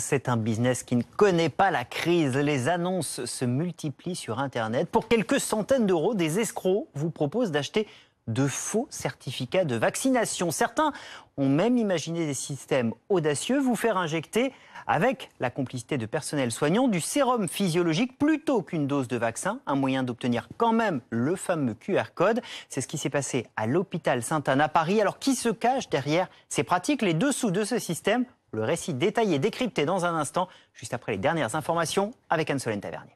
C'est un business qui ne connaît pas la crise. Les annonces se multiplient sur Internet. Pour quelques centaines d'euros, des escrocs vous proposent d'acheter de faux certificats de vaccination. Certains ont même imaginé des systèmes audacieux, vous faire injecter, avec la complicité de personnel soignant, du sérum physiologique plutôt qu'une dose de vaccin. Un moyen d'obtenir quand même le fameux QR code. C'est ce qui s'est passé à l'hôpital Sainte-Anne à Paris. Alors qui se cache derrière ces pratiques? Les dessous de ce système, le récit détaillé, décrypté dans un instant, juste après les dernières informations avec Anne-Solène Tavernier.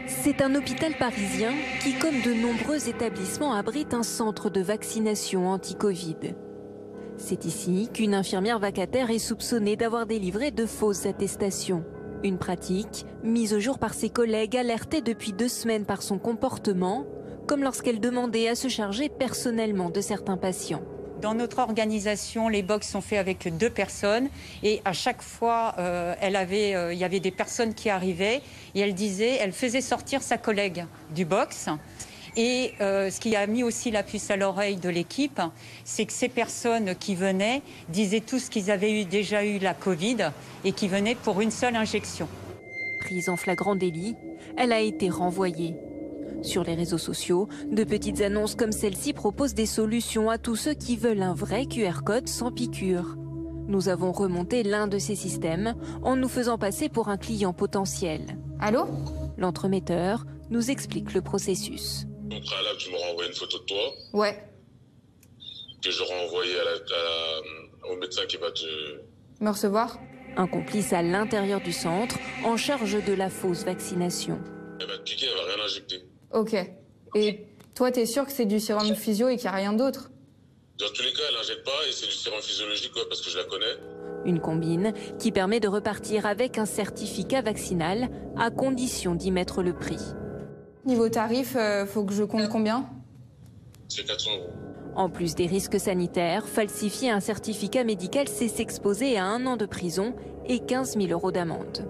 C'est un hôpital parisien qui, comme de nombreux établissements, abrite un centre de vaccination anti-Covid. C'est ici qu'une infirmière vacataire est soupçonnée d'avoir délivré de fausses attestations. Une pratique mise au jour par ses collègues alertés depuis 2 semaines par son comportement, comme lorsqu'elle demandait à se charger personnellement de certains patients. Dans notre organisation, les box sont faits avec 2 personnes et à chaque fois, il y avait des personnes qui arrivaient et elle faisait sortir sa collègue du box. Et ce qui a mis aussi la puce à l'oreille de l'équipe, c'est que ces personnes qui venaient disaient tous qu'ils avaient déjà eu la Covid et qui venaient pour une seule injection. Prise en flagrant délit, elle a été renvoyée. Sur les réseaux sociaux, de petites annonces comme celle-ci proposent des solutions à tous ceux qui veulent un vrai QR code sans piqûre. Nous avons remonté l'un de ces systèmes en nous faisant passer pour un client potentiel. Allô? L'entremetteur nous explique le processus. Au préalable, tu m'auras envoyé une photo de toi. Ouais. Que j'aurai envoyé au médecin qui va te... Me recevoir? Un complice à l'intérieur du centre en charge de la fausse vaccination. Elle va te piquer, elle va rien injecter. Ok. Et toi, t'es sûr que c'est du sérum physio et qu'il n'y a rien d'autre? Dans tous les cas, elle n'injecte pas et c'est du sérum physiologique parce que je la connais. Une combine qui permet de repartir avec un certificat vaccinal à condition d'y mettre le prix. Niveau tarif, faut que je compte combien? C'est 400 euros. En plus des risques sanitaires, falsifier un certificat médical, c'est s'exposer à 1 an de prison et 15 000 euros d'amende.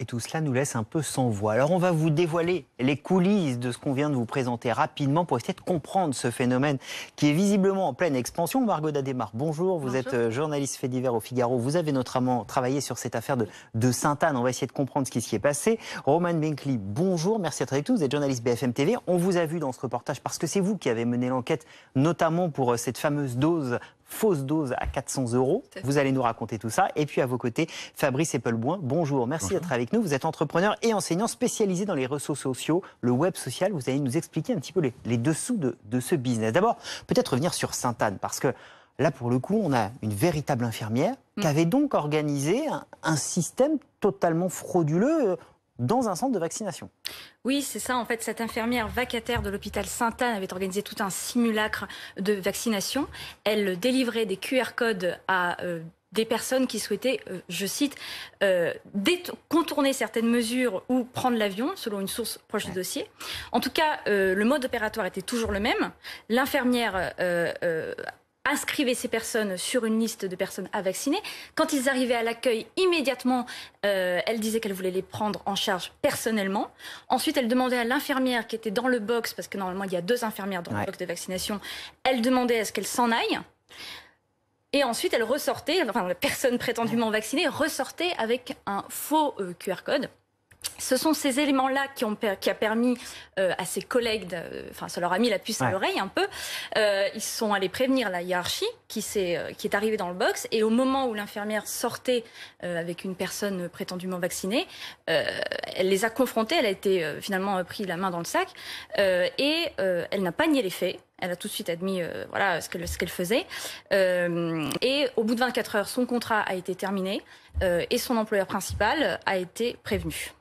Et tout cela nous laisse un peu sans voix. Alors on va vous dévoiler les coulisses de ce qu'on vient de vous présenter rapidement pour essayer de comprendre ce phénomène qui est visiblement en pleine expansion. Margot Dadémar, bonjour. Vous êtes journaliste fait divers au Figaro. Vous avez notamment travaillé sur cette affaire de Sainte-Anne. On va essayer de comprendre ce qui s'y est passé. Roman Binkley, bonjour. Merci d'être avec nous. Vous êtes journaliste BFM TV. On vous a vu dans ce reportage parce que c'est vous qui avez mené l'enquête, notamment pour cette fameuse fausse dose à 400 euros. Vous allez nous raconter tout ça. Et puis à vos côtés, Fabrice Eppelboin. Bonjour, merci d'être avec nous. Vous êtes entrepreneur et enseignant spécialisé dans les réseaux sociaux, le web social. Vous allez nous expliquer un petit peu les dessous de ce business. D'abord, peut-être revenir sur Sainte-Anne, parce que là, pour le coup, on a une véritable infirmière qui avait donc organisé un système totalement frauduleux dans un centre de vaccination. Oui, c'est ça. En fait, cette infirmière vacataire de l'hôpital Sainte-Anne avait organisé tout un simulacre de vaccination. Elle délivrait des QR codes à des personnes qui souhaitaient, je cite, contourner certaines mesures ou prendre l'avion, selon une source proche du dossier. En tout cas, le mode opératoire était toujours le même. L'infirmière inscrivait ces personnes sur une liste de personnes à vacciner. Quand ils arrivaient à l'accueil, immédiatement, elle disait qu'elle voulait les prendre en charge personnellement. Ensuite, elle demandait à l'infirmière qui était dans le box, parce que normalement, il y a 2 infirmières dans le box de vaccination, elle demandait à ce qu'elle s'en aille. Et ensuite, elle ressortait, enfin, la personne prétendument vaccinée ressortait avec un faux QR code. Ce sont ces éléments-là qui a permis à ses collègues, ça leur a mis la puce à l'oreille un peu. Ils sont allés prévenir la hiérarchie qui est arrivée dans le box. Et au moment où l'infirmière sortait avec une personne prétendument vaccinée, elle les a confrontés. Elle a été finalement pris la main dans le sac et elle n'a pas nié les faits. Elle a tout de suite admis ce qu'elle faisait. Et au bout de 24 heures, son contrat a été terminé et son employeur principal a été prévenu.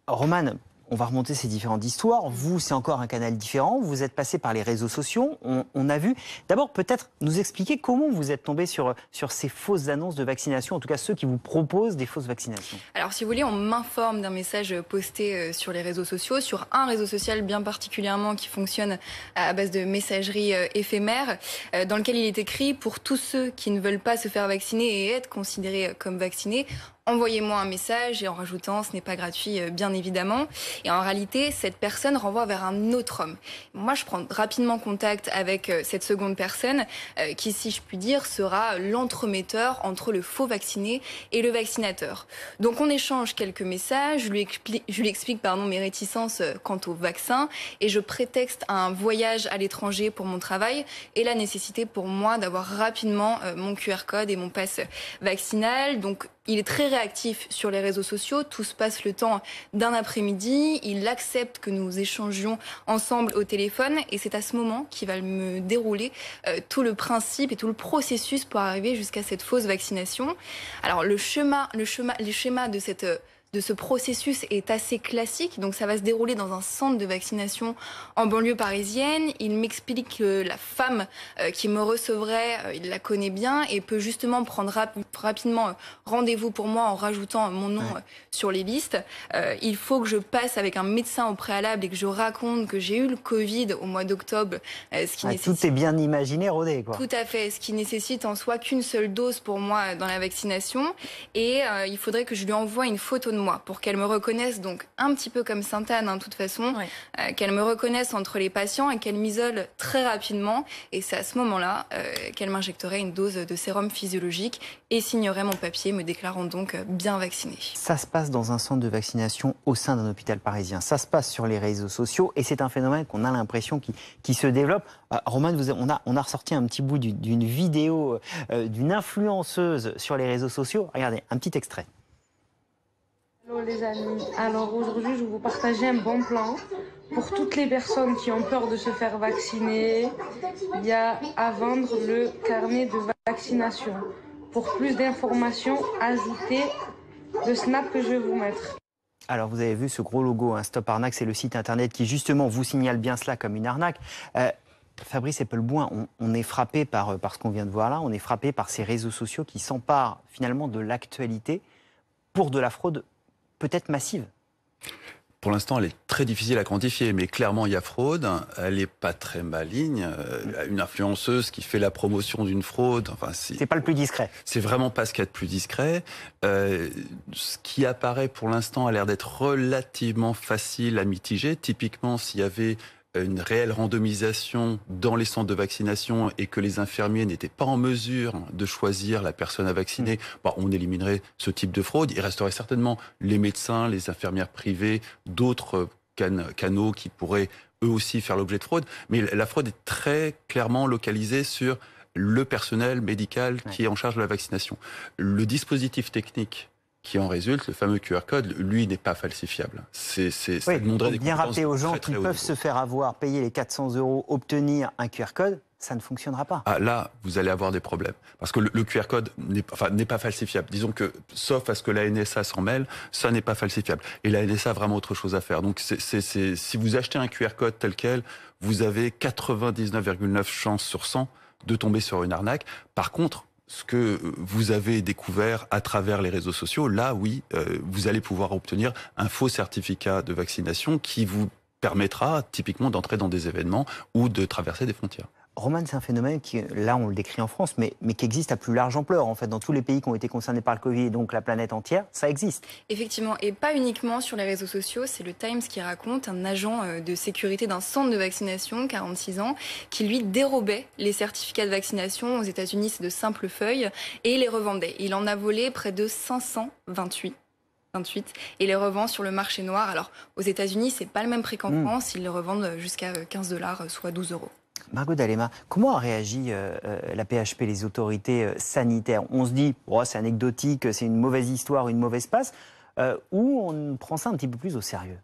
Roman, on va remonter ces différentes histoires. Vous, c'est encore un canal différent. Vous êtes passé par les réseaux sociaux. On a vu. D'abord, peut-être nous expliquer comment vous êtes tombé sur ces fausses annonces de vaccination, en tout cas ceux qui vous proposent des fausses vaccinations. Alors, si vous voulez, on m'informe d'un message posté sur les réseaux sociaux, sur un réseau social bien particulièrement qui fonctionne à base de messagerie éphémère, dans lequel il est écrit « Pour tous ceux qui ne veulent pas se faire vacciner et être considérés comme vaccinés, envoyez-moi un message, et en rajoutant ce n'est pas gratuit, bien évidemment. Et en réalité, cette personne renvoie vers un autre homme. Moi, je prends rapidement contact avec cette seconde personne qui, si je puis dire, sera l'entremetteur entre le faux vacciné et le vaccinateur. Donc on échange quelques messages, je lui explique mes réticences quant au vaccin, et je prétexte un voyage à l'étranger pour mon travail et la nécessité pour moi d'avoir rapidement mon QR code et mon pass vaccinal. Donc il est très réactif sur les réseaux sociaux, tout se passe le temps d'un après-midi, il accepte que nous échangions ensemble au téléphone, et c'est à ce moment qu'il va me dérouler tout le principe et tout le processus pour arriver jusqu'à cette fausse vaccination. Alors le schéma de ce processus est assez classique, donc ça va se dérouler dans un centre de vaccination en banlieue parisienne. Il m'explique que la femme qui me recevrait, il la connaît bien et peut justement prendre rapidement rendez-vous pour moi en rajoutant mon nom sur les listes. Il faut que je passe avec un médecin au préalable et que je raconte que j'ai eu le Covid au mois d'octobre. Tout est bien imaginé, rodé, quoi. Tout à fait, ce qui nécessite en soi qu'une seule dose pour moi dans la vaccination. Et il faudrait que je lui envoie une photo de moi pour qu'elle me reconnaisse, donc un petit peu comme Sainte-Anne de toute façon, qu'elle me reconnaisse entre les patients et qu'elle m'isole très rapidement. Et c'est à ce moment-là qu'elle m'injecterait une dose de sérum physiologique et signerait mon papier me déclarant donc bien vaccinée. Ça se passe dans un centre de vaccination au sein d'un hôpital parisien. Ça se passe sur les réseaux sociaux et c'est un phénomène qu'on a l'impression qui se développe. Romane, on a ressorti un petit bout d'une vidéo d'une influenceuse sur les réseaux sociaux. Regardez, un petit extrait. Hello les amis, alors aujourd'hui je vais vous partager un bon plan pour toutes les personnes qui ont peur de se faire vacciner. Il y a à vendre le carnet de vaccination. Pour plus d'informations, ajoutez le snap que je vais vous mettre. Alors vous avez vu ce gros logo, Stop Arnaque, c'est le site internet qui justement vous signale bien cela comme une arnaque. Fabrice Eppelboin, on est frappé par ce qu'on vient de voir là, on est frappé par ces réseaux sociaux qui s'emparent finalement de l'actualité pour de la fraude peut-être massive. Pour l'instant, elle est très difficile à quantifier, mais clairement, il y a fraude. Elle n'est pas très maligne. Une influenceuse qui fait la promotion d'une fraude. Enfin, c'est pas le plus discret. C'est vraiment pas ce qu'il y a de plus discret. Ce qui apparaît pour l'instant a l'air d'être relativement facile à mitiger. Typiquement, s'il y avait une réelle randomisation dans les centres de vaccination et que les infirmiers n'étaient pas en mesure de choisir la personne à vacciner, on éliminerait ce type de fraude. Il resterait certainement les médecins, les infirmières privées, d'autres canaux qui pourraient eux aussi faire l'objet de fraude. Mais la fraude est très clairement localisée sur le personnel médical qui est en charge de la vaccination. Le dispositif technique qui en résulte, le fameux QR code, lui, n'est pas falsifiable. Il faut bien rappeler aux gens qui peuvent se faire avoir, payer les 400 €, obtenir un QR code, ça ne fonctionnera pas. Ah, là, vous allez avoir des problèmes. Parce que le QR code n'est pas falsifiable. Disons que, sauf à ce que la NSA s'en mêle, ça n'est pas falsifiable. Et la NSA a vraiment autre chose à faire. Donc, si vous achetez un QR code tel quel, vous avez 99,9 chances sur 100 de tomber sur une arnaque. Par contre, ce que vous avez découvert à travers les réseaux sociaux, là, oui, vous allez pouvoir obtenir un faux certificat de vaccination qui vous permettra typiquement d'entrer dans des événements ou de traverser des frontières. Romane, c'est un phénomène qui, là, on le décrit en France, mais qui existe à plus large ampleur. En fait, dans tous les pays qui ont été concernés par le Covid, et donc la planète entière, ça existe. Effectivement, et pas uniquement sur les réseaux sociaux. C'est le Times qui raconte un agent de sécurité d'un centre de vaccination, 46 ans, qui lui dérobait les certificats de vaccination. Aux États-Unis, c'est de simples feuilles, et les revendait. Il en a volé près de 528. Et les revend sur le marché noir. Alors, aux États-Unis, c'est pas le même prix qu'en France. Ils les revendent jusqu'à 15 $, soit 12 €. Margot D'Alema, comment a réagi la PHP, les autorités sanitaires? On se dit, c'est anecdotique, c'est une mauvaise histoire, une mauvaise passe, ou on prend ça un petit peu plus au sérieux?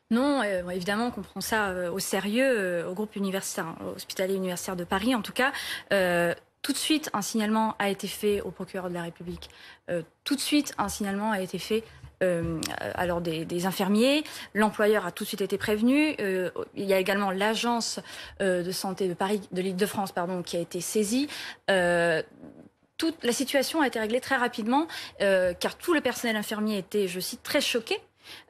Non, évidemment qu'on prend ça au sérieux, au groupe universitaire, hospitalier universitaire de Paris en tout cas. Tout de suite, un signalement a été fait au procureur de la République. Tout de suite, un signalement a été fait alors des infirmiers. L'employeur a tout de suite été prévenu. Il y a également l'agence de santé de Paris, de l'Île-de-France, qui a été saisie. Toute la situation a été réglée très rapidement, car tout le personnel infirmier était, je cite, très choqué.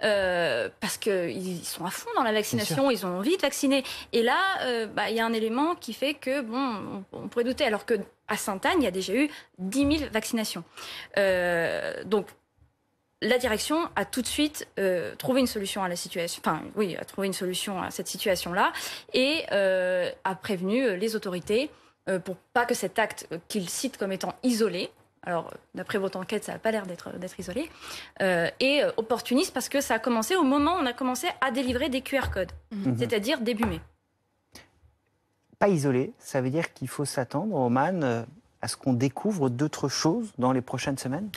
Parce qu'ils sont à fond dans la vaccination, ils ont envie de vacciner. Et là, il y a un élément qui fait que, on pourrait douter, alors qu'à Sainte-Anne, il y a déjà eu 10 000 vaccinations. Donc, la direction a tout de suite trouvé une solution à la situation. Enfin, oui, a trouvé une solution à cette situation-là et a prévenu les autorités pour pas que cet acte qu'il cite comme étant isolé. Alors, d'après votre enquête, ça n'a pas l'air d'être isolé. Et opportuniste parce que ça a commencé au moment où on a commencé à délivrer des QR codes, c'est-à-dire début mai. Pas isolé, ça veut dire qu'il faut s'attendre, Romane, à ce qu'on découvre d'autres choses dans les prochaines semaines?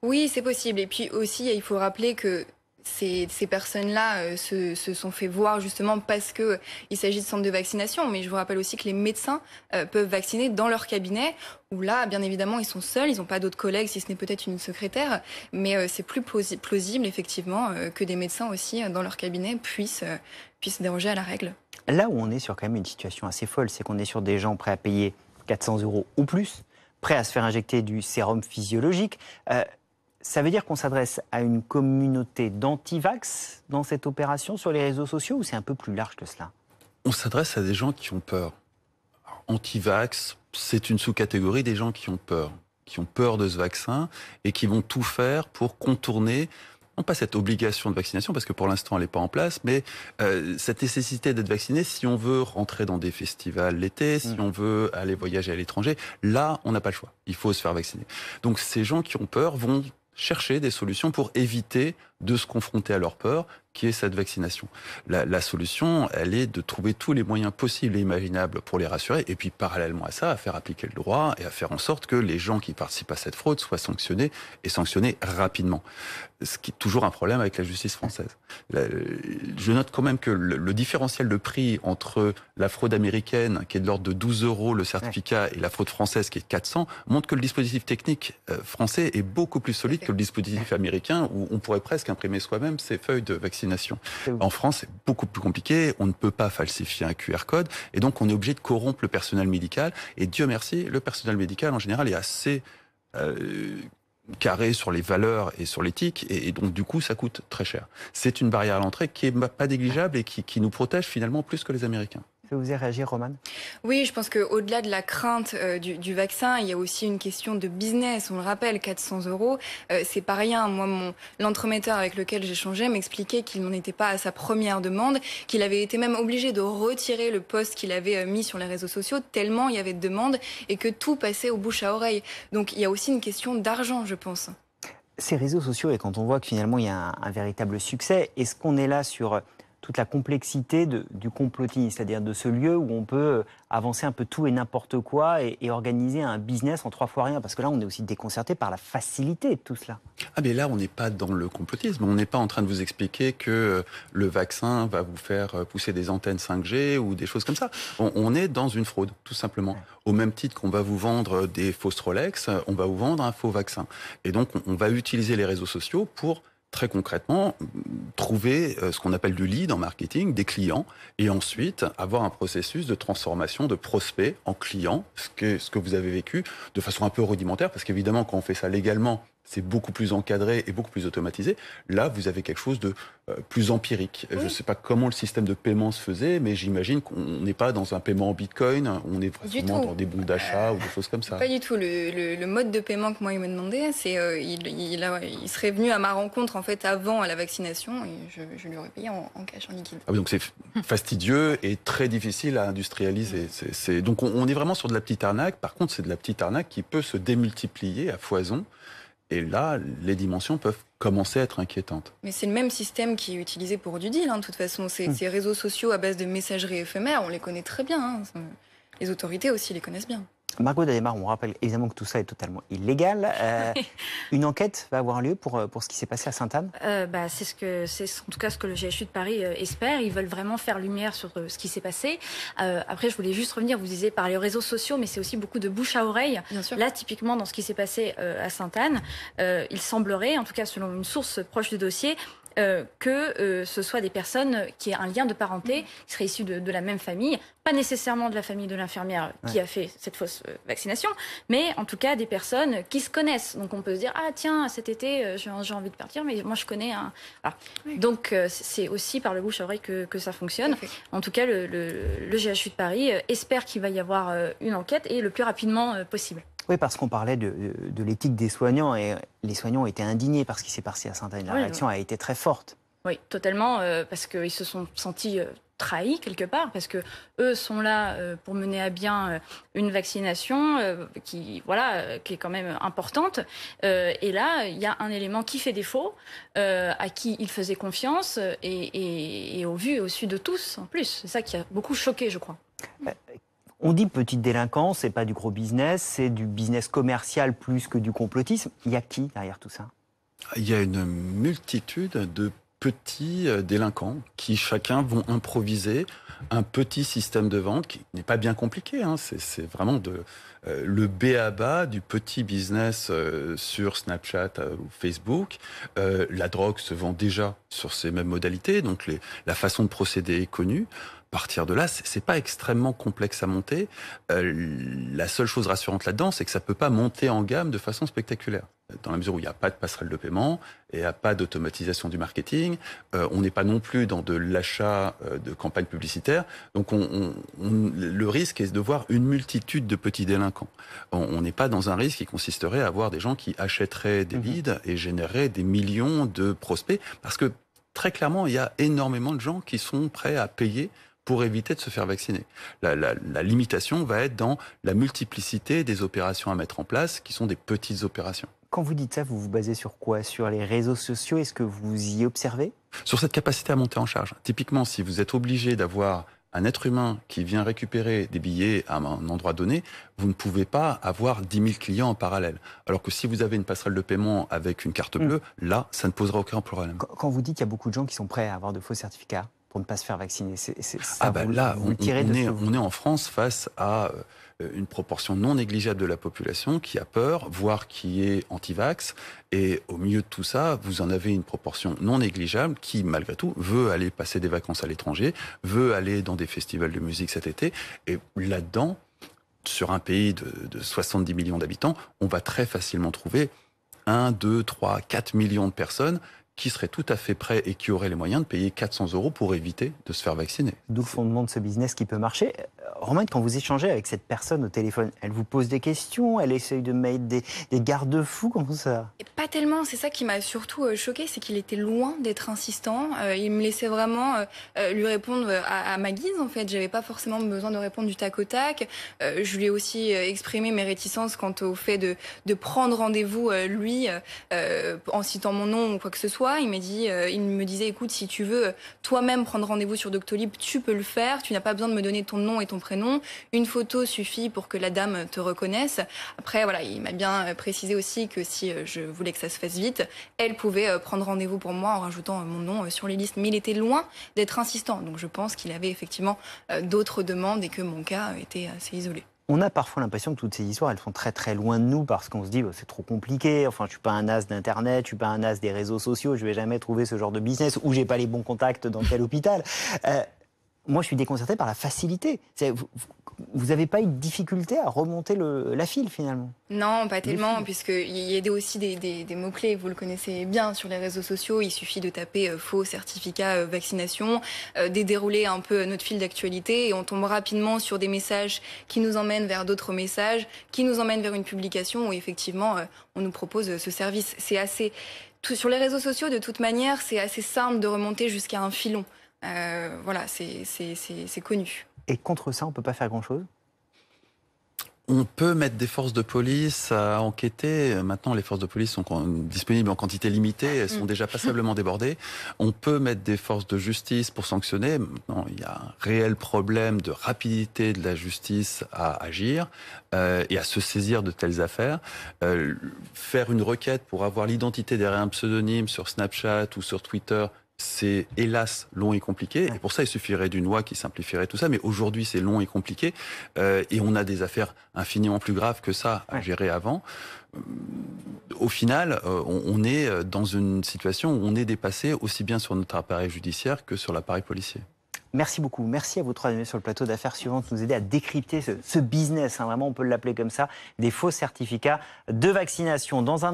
Oui, c'est possible. Et puis aussi, il faut rappeler que ces personnes-là se sont fait voir justement parce qu'il s'agit de centres de vaccination. Mais je vous rappelle aussi que les médecins peuvent vacciner dans leur cabinet, où là, bien évidemment, ils sont seuls, ils n'ont pas d'autres collègues, si ce n'est peut-être une secrétaire. Mais c'est plus plausible, effectivement, que des médecins aussi, dans leur cabinet, puissent déroger à la règle. Là où on est sur quand même une situation assez folle, c'est qu'on est sur des gens prêts à payer 400 € ou plus, prêts à se faire injecter du sérum physiologique. Ça veut dire qu'on s'adresse à une communauté d'anti-vax dans cette opération sur les réseaux sociaux ou c'est un peu plus large que cela? On s'adresse à des gens qui ont peur. Anti-vax, c'est une sous-catégorie des gens qui ont peur de ce vaccin et qui vont tout faire pour contourner, non pas cette obligation de vaccination, parce que pour l'instant elle n'est pas en place, mais cette nécessité d'être vacciné si on veut rentrer dans des festivals l'été, si on veut aller voyager à l'étranger. Là, on n'a pas le choix. Il faut se faire vacciner. Donc ces gens qui ont peur vont chercher des solutions pour éviter de se confronter à leur peur, qui est cette vaccination. La solution, elle est de trouver tous les moyens possibles et imaginables pour les rassurer, et puis parallèlement à ça, à faire appliquer le droit et à faire en sorte que les gens qui participent à cette fraude soient sanctionnés, et sanctionnés rapidement. Ce qui est toujours un problème avec la justice française. Je note quand même que le différentiel de prix entre la fraude américaine, qui est de l'ordre de 12 € le certificat, et la fraude française, qui est de 400, montre que le dispositif technique français est beaucoup plus solide que le dispositif américain, où on pourrait presque imprimer soi-même ses feuilles de vaccination. En France, c'est beaucoup plus compliqué. On ne peut pas falsifier un QR code. Et donc, on est obligé de corrompre le personnel médical. Et Dieu merci, le personnel médical, en général, est assez carré sur les valeurs et sur l'éthique. Et donc, du coup, ça coûte très cher. C'est une barrière à l'entrée qui n'est pas négligeable et qui nous protège finalement plus que les Américains. Vous avez réagi, Romane? Oui, je pense qu'au-delà de la crainte du vaccin, il y a aussi une question de business. On le rappelle, 400 €, c'est pas rien. Moi, l'entremetteur avec lequel j'échangeais m'expliquait qu'il n'en était pas à sa première demande, qu'il avait été même obligé de retirer le post qu'il avait mis sur les réseaux sociaux, tellement il y avait de demandes et que tout passait au bouche à oreille. Donc il y a aussi une question d'argent, je pense. Ces réseaux sociaux, et quand on voit que finalement il y a un véritable succès, est-ce qu'on est là sur toute la complexité du complotisme, c'est-à-dire de ce lieu où on peut avancer un peu tout et n'importe quoi et organiser un business en 3 fois rien? Parce que là, on est aussi déconcerté par la facilité de tout cela. Ah mais là, on n'est pas dans le complotisme. On n'est pas en train de vous expliquer que le vaccin va vous faire pousser des antennes 5G ou des choses comme ça. On est dans une fraude, tout simplement. Ouais. Au même titre qu'on va vous vendre des fausses Rolex, on va vous vendre un faux vaccin. Et donc, on va utiliser les réseaux sociaux pour très concrètement, trouver ce qu'on appelle du lead en marketing, des clients, et ensuite avoir un processus de transformation de prospects en clients, ce que vous avez vécu de façon un peu rudimentaire, parce qu'évidemment, quand on fait ça légalement, c'est beaucoup plus encadré et beaucoup plus automatisé. Là, vous avez quelque chose de plus empirique. Oui. Je ne sais pas comment le système de paiement se faisait, mais j'imagine qu'on n'est pas dans un paiement en bitcoin, on est vraiment dans des bons d'achat ou des choses comme ça. Pas du tout. Le mode de paiement que moi, il me demandait, c'est il serait venu à ma rencontre en fait avant la vaccination et je lui aurais payé en cash, en liquide. Ah oui, donc c'est fastidieux et très difficile à industrialiser. Donc on est vraiment sur de la petite arnaque. Par contre, c'est de la petite arnaque qui peut se démultiplier à foison. Et là, les dimensions peuvent commencer à être inquiétantes. Mais c'est le même système qui est utilisé pour du deal, de toute façon. Ces réseaux sociaux à base de messagerie éphémère, on les connaît très bien. Les autorités aussi les connaissent bien. Margot d'Adhémar, on rappelle évidemment que tout ça est totalement illégal. Une enquête va avoir lieu pour ce qui s'est passé à Sainte-Anne. C'est en tout cas ce que le GHU de Paris espère. Ils veulent vraiment faire lumière sur ce qui s'est passé. Après, je voulais juste revenir, vous disiez par les réseaux sociaux, mais c'est aussi beaucoup de bouche à oreille. Bien sûr. Là, typiquement, dans ce qui s'est passé à Sainte-Anne, il semblerait, en tout cas selon une source proche du dossier, que ce soit des personnes qui aient un lien de parenté, qui seraient issues de la même famille, pas nécessairement de la famille de l'infirmière qui a fait cette fausse vaccination, mais en tout cas des personnes qui se connaissent. Donc on peut se dire, ah tiens, cet été, j'ai envie de partir, mais moi je connais un... Voilà. Oui. Donc c'est aussi par le bouche à oreille que ça fonctionne. Okay. En tout cas, le GHU de Paris espère qu'il va y avoir une enquête et le plus rapidement possible. Oui, parce qu'on parlait de l'éthique des soignants et les soignants ont été indignés par ce qui s'est passé à Sainte-Anne. La réaction a été très forte. Oui, totalement, parce qu'ils se sont sentis trahis quelque part, parce que eux sont là pour mener à bien une vaccination qui est quand même importante. Et là, il y a un élément qui fait défaut, à qui ils faisaient confiance et au vu et au su de tous en plus. C'est ça qui a beaucoup choqué, je crois. On dit petite délinquance, c'est pas du gros business, c'est du business commercial plus que du complotisme. Il y a qui derrière tout ça? Il y a une multitude de petits délinquants qui chacun vont improviser un petit système de vente qui n'est pas bien compliqué. Hein. C'est vraiment le b.a.-ba du petit business sur Snapchat ou Facebook. La drogue se vend déjà sur ces mêmes modalités, donc la façon de procéder est connue. À partir de là, c'est pas extrêmement complexe à monter. La seule chose rassurante là-dedans, c'est que ça peut pas monter en gamme de façon spectaculaire. Dans la mesure où il n'y a pas de passerelle de paiement et il n'y a pas d'automatisation du marketing, on n'est pas non plus dans de l'achat de campagnes publicitaires. Donc le risque est de voir une multitude de petits délinquants. On n'est pas dans un risque qui consisterait à avoir des gens qui achèteraient des leads et généreraient des millions de prospects. Parce que très clairement, il y a énormément de gens qui sont prêts à payer pour éviter de se faire vacciner. La limitation va être dans la multiplicité des opérations à mettre en place, qui sont des petites opérations. Quand vous dites ça, vous vous basez sur quoi? Sur les réseaux sociaux? Est-ce que vous y observez? Sur cette capacité à monter en charge. Typiquement, si vous êtes obligé d'avoir un être humain qui vient récupérer des billets à un endroit donné, vous ne pouvez pas avoir 10 000 clients en parallèle. Alors que si vous avez une passerelle de paiement avec une carte bleue, là, ça ne posera aucun problème. Quand vous dites qu'il y a beaucoup de gens qui sont prêts à avoir de faux certificats pour ne pas se faire vacciner, on est en France face à une proportion non négligeable de la population qui a peur, voire qui est anti-vax. Et au milieu de tout ça, vous en avez une proportion non négligeable qui, malgré tout, veut aller passer des vacances à l'étranger, veut aller dans des festivals de musique cet été. Et là-dedans, sur un pays de 70 millions d'habitants, on va très facilement trouver 1, 2, 3, 4 millions de personnes qui seraient tout à fait prêts et qui auraient les moyens de payer 400 € pour éviter de se faire vacciner. D'où le fondement de ce business qui peut marcher. Romain, quand vous échangez avec cette personne au téléphone, elle vous pose des questions, elle essaye de mettre des garde-fous, comment ça? Et pas tellement, c'est ça qui m'a surtout choqué, c'est qu'il était loin d'être insistant. Il me laissait vraiment lui répondre à ma guise, en fait. J'avais pas forcément besoin de répondre du tac au tac. Je lui ai aussi exprimé mes réticences quant au fait de prendre rendez-vous, lui, en citant mon nom ou quoi que ce soit. Il me disait, écoute, si tu veux toi-même prendre rendez-vous sur Doctolib, tu peux le faire. Tu n'as pas besoin de me donner ton nom et ton prénom. Une photo suffit pour que la dame te reconnaisse. Après, voilà, il m'a bien précisé aussi que si je voulais que ça se fasse vite, elle pouvait prendre rendez-vous pour moi en rajoutant mon nom sur les listes. Mais il était loin d'être insistant. Donc je pense qu'il avait effectivement d'autres demandes et que mon cas était assez isolé. On a parfois l'impression que toutes ces histoires, elles sont très très loin de nous parce qu'on se dit c'est trop compliqué. Enfin, je suis pas un as d'Internet, je suis pas un as des réseaux sociaux, je vais jamais trouver ce genre de business ou j'ai pas les bons contacts dans tel hôpital. Moi, je suis déconcerté par la facilité. Vous n'avez pas eu de difficulté à remonter la file, finalement? Non, pas tellement, puisqu'il y a aussi des mots-clés, vous le connaissez bien sur les réseaux sociaux. Il suffit de taper faux certificat vaccination, dérouler un peu notre fil d'actualité, et on tombe rapidement sur des messages qui nous emmènent vers d'autres messages, qui nous emmènent vers une publication où, effectivement, on nous propose ce service. Sur les réseaux sociaux, de toute manière, c'est assez simple de remonter jusqu'à un filon. Voilà, c'est connu. Et contre ça, on ne peut pas faire grand-chose? On peut mettre des forces de police à enquêter. Maintenant, les forces de police sont disponibles en quantité limitée. Elles sont déjà passablement débordées. On peut mettre des forces de justice pour sanctionner. Maintenant, il y a un réel problème de rapidité de la justice à agir et à se saisir de telles affaires. Faire une requête pour avoir l'identité derrière un pseudonyme sur Snapchat ou sur Twitter, c'est hélas long et compliqué. Et pour ça, il suffirait d'une loi qui simplifierait tout ça. Mais aujourd'hui, c'est long et compliqué. Et on a des affaires infiniment plus graves que ça à gérer avant. Au final, on est dans une situation où on est dépassé aussi bien sur notre appareil judiciaire que sur l'appareil policier. Merci beaucoup. Merci à vous trois d'être sur le plateau d'Affaires suivantes, nous aider à décrypter ce business, vraiment on peut l'appeler comme ça, des faux certificats de vaccination. Dans un